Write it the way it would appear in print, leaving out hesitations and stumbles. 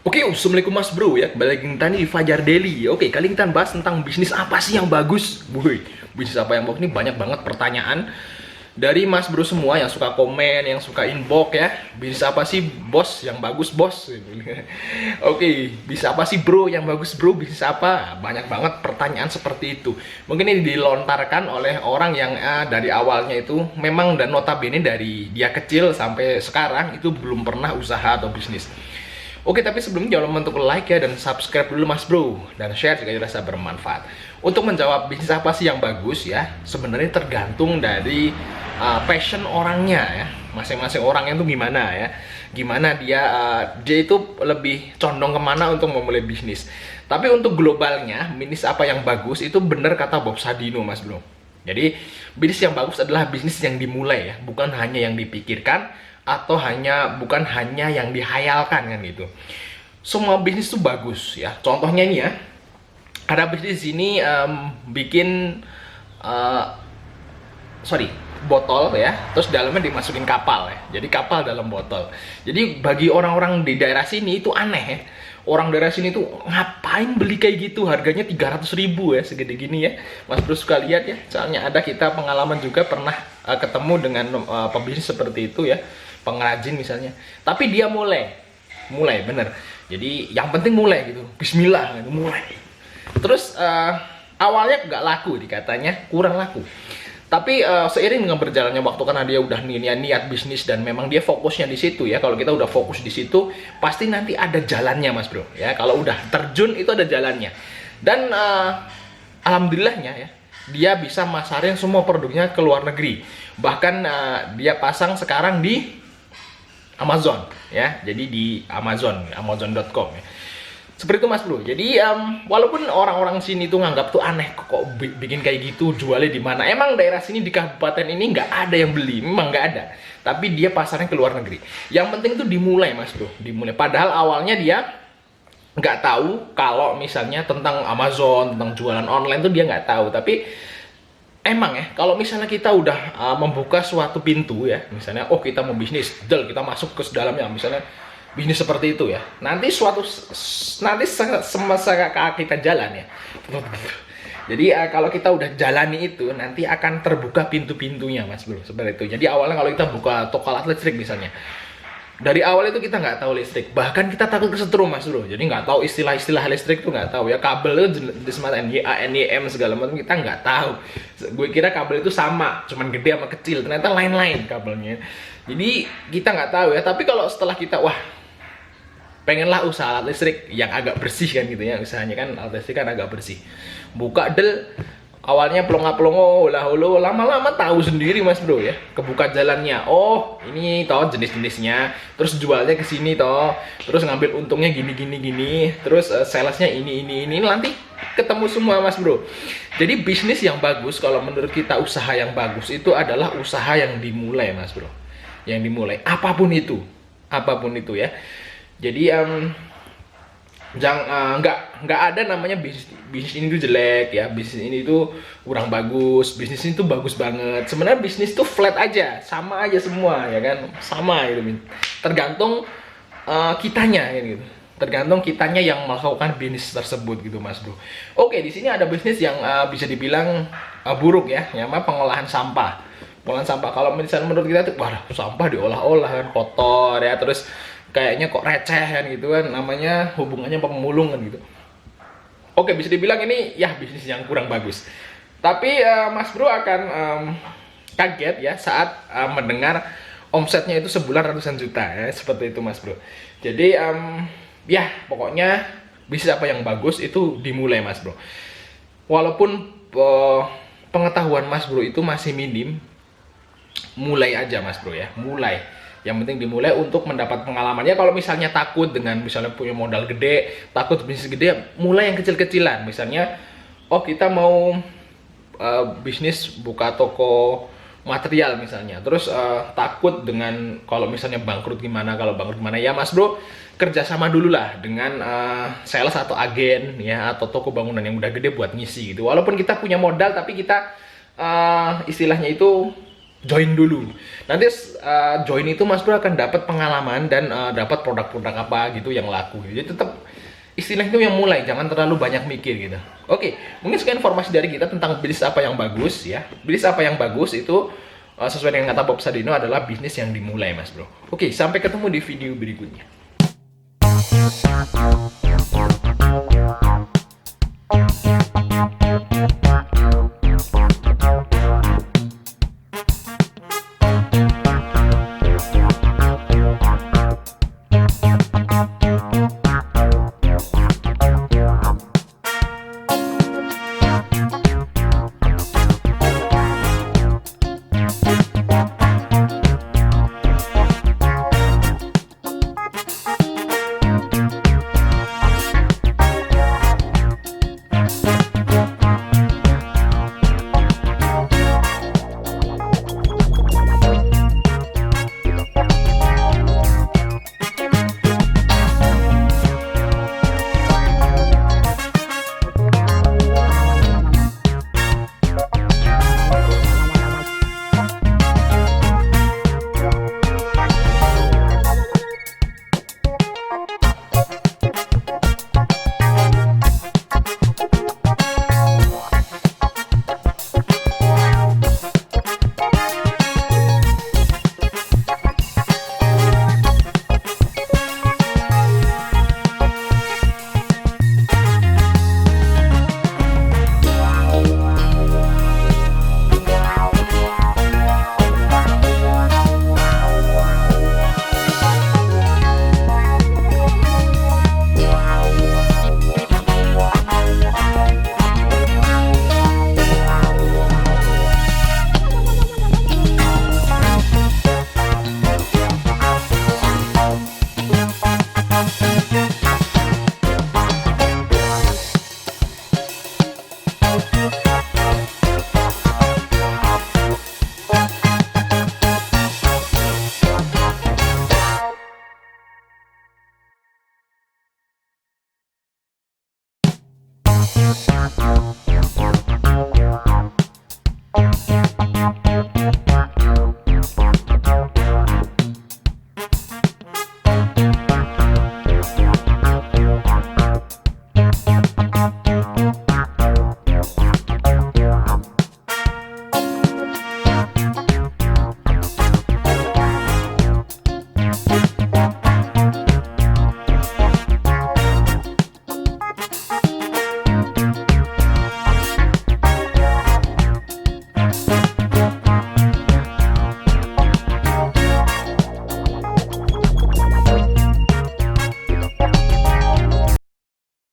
Oke, assalamualaikum mas bro ya. Kembali lagi kita nih di Fajar Daily. Oke, kali ini kita bahas tentang bisnis apa sih yang bagus. Woi, bisnis apa yang bagus ini banyak banget pertanyaan dari mas bro semua yang suka komen, yang suka inbox ya. Bisnis apa sih bos yang bagus bos? Oke, bisnis apa sih bro yang bagus bro? Bisnis apa? Banyak banget pertanyaan seperti itu. Mungkin ini dilontarkan oleh orang yang dari awalnya itu memang dan notabene dari dia kecil sampai sekarang itu belum pernah usaha atau bisnis. Oke, tapi sebelumnya jangan lupa untuk like ya dan subscribe dulu mas bro, dan share jika dirasa bermanfaat. Untuk menjawab bisnis apa sih yang bagus ya, sebenarnya tergantung dari passion orangnya ya. Masing-masing orangnya itu gimana ya, gimana dia itu lebih condong kemana untuk memulai bisnis. Tapi untuk globalnya, bisnis apa yang bagus itu benar kata Bob Sadino mas bro. Jadi bisnis yang bagus adalah bisnis yang dimulai ya, bukan hanya yang dipikirkan atau bukan hanya yang dihayalkan kan gitu. Semua bisnis itu bagus ya. Contohnya ini ya, ada bisnis ini bikin botol ya, terus dalamnya dimasukin kapal ya. Jadi kapal dalam botol. Jadi bagi orang-orang di daerah sini itu aneh ya. Orang daerah sini tuh ngapain beli kayak gitu, harganya 300.000 ya, segede gini ya. Mas bro suka lihat ya, soalnya ada kita pengalaman juga pernah ketemu dengan pebisnis seperti itu ya, pengrajin misalnya. Tapi dia mulai bener. Jadi yang penting mulai gitu, bismillah gitu, mulai. Terus awalnya nggak laku, dikatanya kurang laku. Tapi seiring dengan berjalannya waktu, karena dia udah niat bisnis dan memang dia fokusnya di situ ya. Kalau kita udah fokus di situ, pasti nanti ada jalannya mas bro ya. Kalau udah terjun itu ada jalannya. Dan alhamdulillahnya ya, dia bisa masarin semua produknya ke luar negeri. Bahkan dia pasang sekarang di Amazon ya. Jadi di amazon.com ya. Seperti itu mas bro. Jadi walaupun orang-orang sini tuh nganggap tuh aneh, kok bikin kayak gitu, jualnya di mana? Emang daerah sini di kabupaten ini nggak ada yang beli, memang nggak ada. Tapi dia pasarnya ke luar negeri. Yang penting tuh dimulai mas bro, dimulai. Padahal awalnya dia nggak tahu kalau misalnya tentang Amazon, tentang jualan online tuh dia nggak tahu. Tapi emang ya, kalau misalnya kita udah membuka suatu pintu ya, misalnya kita mau bisnis, kita masuk ke dalamnya, misalnya bisnis seperti itu ya. Nanti semasa kita jalan ya. Jadi kalau kita udah jalani itu, nanti akan terbuka pintu-pintunya mas bro, seperti itu. Jadi awalnya kalau kita buka toko alat listrik misalnya, dari awal itu kita nggak tahu listrik, bahkan kita takut kesetrum mas bro. Jadi nggak tahu istilah-istilah listrik tuh nggak tahu ya. Kabel itu jenis macam NYA, NYM segala macam kita nggak tahu. Gue kira kabel itu sama, cuman gede sama kecil, ternyata lain-lain kabelnya. Jadi kita nggak tahu ya. Tapi kalau setelah kita pengenlah usaha alat listrik yang agak bersih kan gitu ya, usahanya kan alat listrik kan agak bersih, buka awalnya pelongo-pelongo, lama-lama tahu sendiri mas bro ya, kebuka jalannya. Oh ini toh jenis-jenisnya, terus jualnya ke sini toh, terus ngambil untungnya gini, terus salesnya ini nanti ketemu semua mas bro. Jadi bisnis yang bagus kalau menurut kita, usaha yang bagus itu adalah usaha yang dimulai mas bro, yang dimulai apapun itu ya. Jadi nggak ada namanya bisnis ini tuh jelek ya, bisnis ini tuh kurang bagus, bisnis ini tuh bagus banget. Sebenarnya bisnis tuh flat aja, sama aja semua ya kan, sama gitu. Tergantung kitanya gitu. Tergantung kitanya yang melakukan bisnis tersebut gitu mas bro. Oke, di sini ada bisnis yang bisa dibilang buruk ya, yang pengolahan sampah. Pengolahan sampah, kalau misalnya menurut kita tuh, wah sampah diolah-olah kan kotor ya, terus kayaknya kok receh kan gitu kan, namanya hubungannya pemulung kan gitu. Oke, bisa dibilang ini ya bisnis yang kurang bagus. Tapi mas bro akan kaget ya saat mendengar omsetnya itu sebulan ratusan juta ya, seperti itu mas bro. Jadi ya pokoknya bisnis apa yang bagus itu dimulai mas bro. Walaupun pengetahuan mas bro itu masih minim, mulai aja mas bro ya, mulai. Yang penting dimulai untuk mendapat pengalamannya. Kalau misalnya takut dengan misalnya punya modal gede, takut bisnis gede, mulai yang kecil-kecilan. Misalnya kita mau bisnis buka toko material misalnya, terus takut dengan kalau misalnya bangkrut gimana, ya mas bro, kerjasama dulu lah dengan sales atau agen ya, atau toko bangunan yang udah gede buat ngisi gitu. Walaupun kita punya modal, tapi kita istilahnya itu join dulu. Nanti join itu Mas Bro akan dapat pengalaman dan dapat produk-produk apa gitu yang laku. Jadi tetap istilah itu yang mulai, jangan terlalu banyak mikir gitu. Oke, mungkin sekian informasi dari kita tentang bisnis apa yang bagus ya. Bisnis apa yang bagus itu sesuai dengan kata Bob Sadino adalah bisnis yang dimulai Mas Bro. Oke, sampai ketemu di video berikutnya.